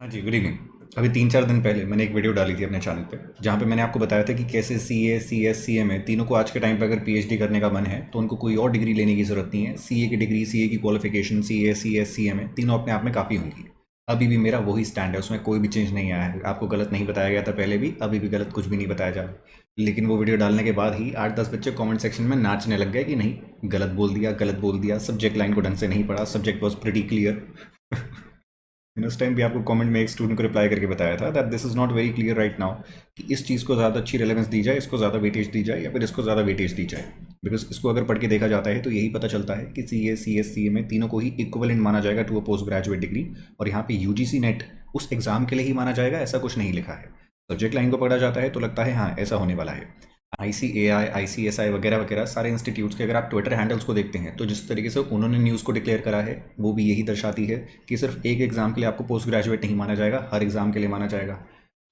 हाँ जी, good evening. अभी 3-4 दिन पहले मैंने एक वीडियो डाली थी अपने चैनल पे, जहाँ पे मैंने आपको बताया था कि कैसे सीए, सीएस, सीएमए तीनों को आज के टाइम पे अगर पीएचडी करने का मन है तो उनको कोई और डिग्री लेने की ज़रूरत नहीं है। सीए की डिग्री, सीए की क्वालिफिकेशन, सीए, सीएस, सीएमए तीनों अपने आप में काफ़ी होंगी। अभी भी मेरा वही स्टैंड है, उसमें कोई भी चेंज नहीं आया है। आपको गलत नहीं बताया गया था पहले भी, अभी भी गलत कुछ भी नहीं बताया जा रहा। लेकिन वो वीडियो डालने के बाद ही 8-10 बच्चे कमेंट सेक्शन में नाचने लग गए कि नहीं, गलत बोल दिया, गलत बोल दिया, सब्जेक्ट लाइन को ढंग से नहीं पढ़ा, सब्जेक्ट वॉज प्रिटी क्लियर। मैंने उस टाइम भी आपको कमेंट में एक स्टूडेंट को रिप्लाई करके बताया था that this is not very clear right now, कि इस चीज़ को ज़्यादा अच्छी रेलेवेंस दी जाए, इसको ज़्यादा वेटेज दी जाए या फिर इसको ज़्यादा वेटेज दी जाए। बिकॉज इसको अगर पढ़ के देखा जाता है तो यही पता चलता है कि सी ए, सी एस, सी ए में तीनों को ही इक्वलेंट माना जाएगा to a post graduate degree. और यहाँ पे यूजीसी नेट उस एग्ज़ाम के लिए ही माना जाएगा, ऐसा कुछ नहीं लिखा है। सब्जेक्ट लाइन को पढ़ा जाता है तो लगता है हाँ ऐसा होने वाला है। ICAI, ICSI वगैरह वगैरह सारे इंस्टीट्यूट्स के अगर आप ट्विटर हैंडल्स को देखते हैं तो जिस तरीके से उन्होंने न्यूज़ को डिक्लेयर करा है वो भी यही दर्शाती है कि सिर्फ एक एग्ज़ाम के लिए आपको पोस्ट ग्रेजुएट नहीं माना जाएगा, हर एग्ज़ाम के लिए माना जाएगा।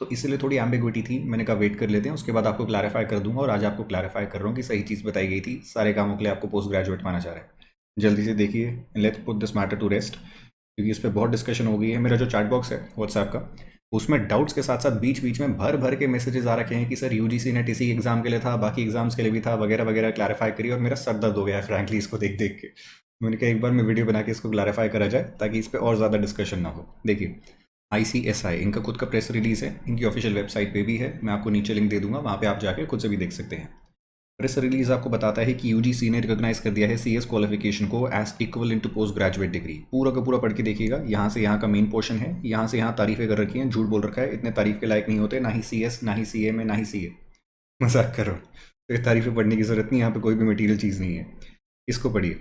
तो इसीलिए थोड़ी एम्बिग्विटी थी, मैंने कहा वेट कर लेते हैं, उसके बाद आपको क्लैरिफाई कर दूंगा। और आज आपको क्लैरिफाई कर रहा हूँ कि सही चीज़ बताई गई थी, सारे कामों के लिए आपको पोस्ट ग्रेजुएट माना जा रहा है। जल्दी से देखिए, let's put this matter to rest, क्योंकि इस पर बहुत डिस्कशन हो गई है। मेरा जो चैट बॉक्स है व्हाट्सएप का, उसमें डाउट्स के साथ साथ बीच बीच में भर भर के मैसेजेस आ रखे हैं कि सर यूजीसी नेट इसी एग्जाम के लिए था, बाकी एग्जाम्स के लिए भी था, वगैरह वगैरह। क्लैरिफाई करिए, और मेरा सर दर्द हो गया है फ्रैंकली इसको देख देख के। मैंने कहा एक बार मैं वीडियो बना के इसको क्लैरिफाई करा जाए ताकि इस पर और ज़्यादा डिस्कशन ना हो। देखिए, ICSI इनका खुद का प्रेस रिलीज है, इनकी ऑफिशियल वेबसाइट पे भी है, मैं आपको नीचे लिंक दे दूंगा, वहाँ पे आप जाके खुद से भी देख सकते हैं। प्रेस रिलीज आपको बताता है कि यूजीसी ने रिकॉग्नाइज कर दिया है सीएस क्वालिफिकेशन को as equal in to post graduate degree. पूरा का पूरा पढ़ के देखिएगा, यहाँ से यहाँ का मेन पोर्शन है, यहाँ से यहाँ तारीफें कर रखी हैं। झूठ बोल रखा है, इतने तारीफ के लायक नहीं होते, ना ही सीएस, ना ही सीए में, ना ही सीए। मजाक कर रहा हूँ, तो ये तारीफें पढ़ने की जरूरत नहीं, यहाँ पे कोई भी मटेरियल चीज़ नहीं है। इसको पढ़िए।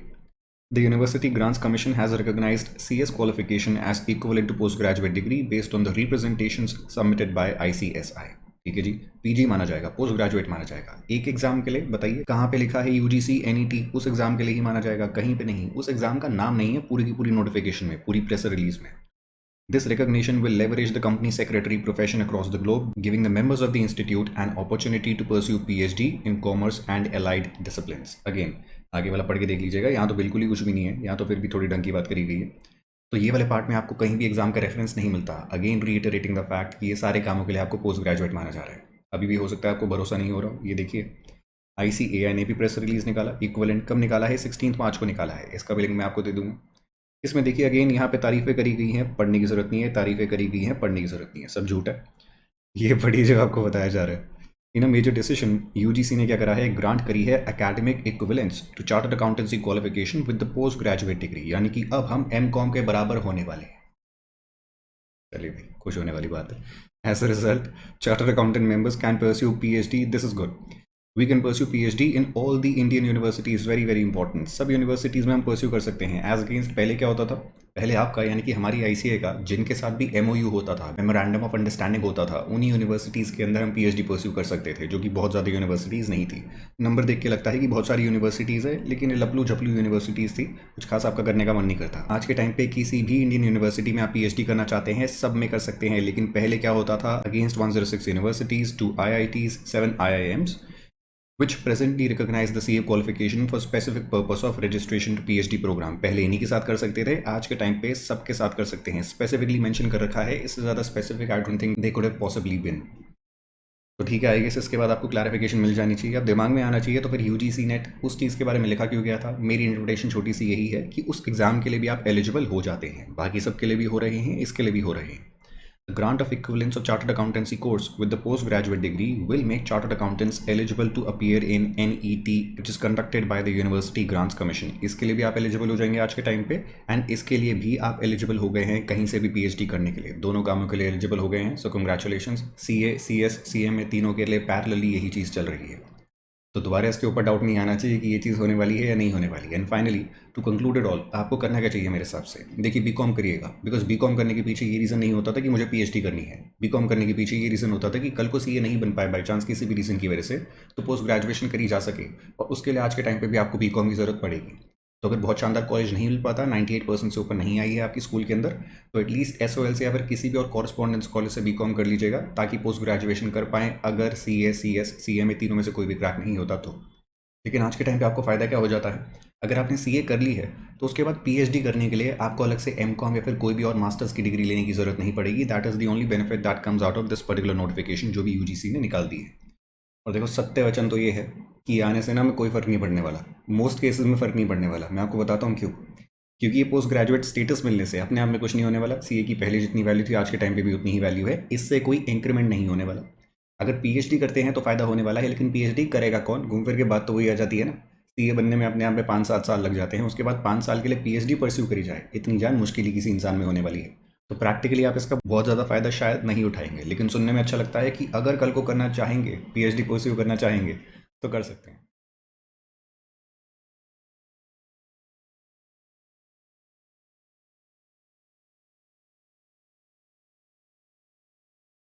The University Grants Commission has recognized CS qualification as equivalent to postgraduate degree based on the representations submitted by ICSI। ठीक है जी, पीजी माना जाएगा, पोस्ट ग्रेजुएट माना जाएगा। एक एग्जाम के लिए बताइए कहाँ पे लिखा है यूजीसी एनईटी, उस एग्जाम के लिए ही माना जाएगा, कहीं पे नहीं। उस एग्जाम का नाम नहीं है पूरी की पूरी नोटिफिकेशन में, पूरी प्रेस रिलीज में। This recognition will leverage the company secretary profession across the globe, giving the members of the institute an opportunity to pursue PhD in commerce and allied disciplines। Again, आगे वाला पढ़ के देख लीजिएगा, यहाँ तो बिल्कुल ही कुछ भी नहीं है, यहाँ तो फिर भी थोड़ी ढंग की बात करी गई है। तो ये वाले पार्ट में आपको कहीं भी एग्जाम का रेफरेंस नहीं मिलता। अगेन रीइटरेटिंग द फैक्ट कि ये सारे कामों के लिए आपको पोस्ट ग्रेजुएट माना जा रहा है। अभी भी हो सकता है आपको भरोसा नहीं हो रहा, ये देखिए ICAI ने भी प्रेस रिलीज निकाला, इक्वलेंट कब निकाला है, 16 मार्च को निकाला है। इसका भी लिंक मैं आपको दे दूंगा। इसमें देखिए अगेन यहाँ पे तारीफें करी गई हैं, पढ़ने की ज़रूरत नहीं है, तारीफें करी गई हैं, पढ़ने की ज़रूरत नहीं है, सब झूठ है। ये पढ़िए जो आपको बताया जा रहा है। In a major decision UGC ने क्या करा है, ग्रांट करी है academic equivalence to chartered accountancy qualification with the post graduate degree, यानी कि अब हम MCOM के बराबर होने वाले हैं। चलिए भाई, खुश होने वाली बात है। As a result, chartered accountant members can pursue PhD, this is good. We can pursue PhD in all the Indian universities, very very important. सब यूनिवर्सिटीज़ में हम परस्यू कर सकते हैं। एज अगेंस्ट पहले क्या होता था, पहले आपका यानी कि हमारी ICA का जिनके साथ भी MOU होता था, मेमोरेंडम ऑफ अंडरस्टैंडिंग होता था, उन्हीं यूनिवर्सिटीज़ के अंदर हम PhD परस्यू कर सकते थे, जो कि बहुत ज़्यादा यूनिवर्सिटीज़ नहीं थी। नंबर देख के लगता है कि बहुत सारी यूनिवर्सिटीज़ है, लेकिन ये लपलू झपलू यूनिवर्सिटीज़ थी, कुछ खास आपका करने का मन नहीं करता। आज के टाइम पे किसी भी इंडियन यूनिवर्सिटी में आप PhD करना चाहते हैं, सब में कर सकते हैं। लेकिन पहले क्या होता था, against 106 universities, 2 IITs, 7 IIMs, which presently recognize the CA qualification for specific purpose of registration to PhD program। पहले इन्हीं के साथ कर सकते थे, आज के टाइम पे सबके साथ कर सकते हैं। स्पेसिफिकली मेंशन कर रखा है, इससे ज़्यादा specific I don't think they could have possibly been. तो ठीक है, आई गेस इसके बाद आपको क्लैरिफिकेशन मिल जानी चाहिए, अब दिमाग में आना चाहिए तो फिर यूजीसी नेट उस चीज़ के बारे में लिखा क्यों गया था। मेरी इंटरप्रिटेशन छोटी सी यही है कि उस एग्ज़ाम के लिए भी आप एलिजिबल हो जाते हैं, बाकी सब के लिए भी हो रहे हैं, इसके लिए भी हो रहे हैं। The grant of equivalence of chartered accountancy course with the postgraduate degree will make chartered accountants eligible to appear in NET, which is conducted by the University Grants Commission। इसके लिए भी आप एलिजिबल हो जाएंगे आज के टाइम पे, and इसके लिए भी आप एलिजिबल हो गए हैं कहीं से भी PhD करने के लिए, दोनों कामों के लिए एलिजिबल हो गए हैं। सो कंग्रेचुलेशंस। CA, CS, CMA तीनों के लिए पैरेलली यही चीज़ चल रही है। तो दोबारा इसके ऊपर डाउट नहीं आना चाहिए कि ये चीज़ होने वाली है या नहीं होने वाली है। And finally to conclude it all, आपको करना क्या चाहिए मेरे हिसाब से, देखिए बीकॉम करिएगा, बिकॉज बीकॉम करने के पीछे ये रीज़न नहीं होता था कि मुझे PhD करनी है। बीकॉम करने के पीछे ये रीज़न होता था कि कल को CA नहीं बन पाए बाई चांस किसी भी रीज़न की वजह से, तो पोस्ट ग्रेजुएशन करी जा सके, और उसके लिए आज के टाइम पर भी आपको बीकॉम की ज़रूरत पड़ेगी। तो अगर बहुत शानदार कॉलेज नहीं मिल पाता, 98% से ऊपर नहीं आई है आपकी स्कूल के अंदर, तो एटलीस्ट SOL से या फिर किसी भी और कॉरस्पॉन्डेंस कॉलेज से बीकॉम कर लीजिएगा, ताकि पोस्ट ग्रेजुएशन कर पाएँ, अगर CA, CS, CMA तीनों में से कोई भी क्रैक नहीं होता तो। लेकिन आज के टाइम पे आपको फ़ायदा क्या हो जाता है, अगर आपने सीए कर ली है तो उसके बाद पीएचडी करने के लिए आपको अलग से एमकॉम या फिर कोई भी और मास्टर्स की डिग्री लेने की ज़रूरत नहीं पड़ेगी। That is the only benefit that comes out of this particular notification जो भी यूजीसी ने निकाल दी है। और देखो सत्य वचन तो ये है कि आने से ना हमें कोई फ़र्क नहीं पड़ने वाला, मोस्ट केसेस में फ़र्क नहीं पड़ने वाला। मैं आपको बताता हूँ क्यों। क्योंकि ये पोस्ट ग्रेजुएट स्टेटस मिलने से अपने आप में कुछ नहीं होने वाला। सीए की पहले जितनी वैल्यू थी आज के टाइम पे भी उतनी ही वैल्यू है, इससे कोई इंक्रीमेंट नहीं होने वाला। अगर पीएचडी करते हैं तो फ़ायदा होने वाला है, लेकिन पीएचडी करेगा कौन? घूम फिर के बात तो वही आ जाती है ना, सीए बनने में अपने आप में 5-7 साल लग जाते हैं, उसके बाद 5 साल के लिए पीएचडी परस्यू करी जाए, इतनी जान मुश्किल ही किसी इंसान में होने वाली है। तो प्रैक्टिकली आप इसका बहुत ज़्यादा फ़ायदा शायद नहीं उठाएंगे, लेकिन सुनने में अच्छा लगता है कि अगर कल को करना चाहेंगे, पीएचडी परस्यू करना चाहेंगे तो कर सकते हैं।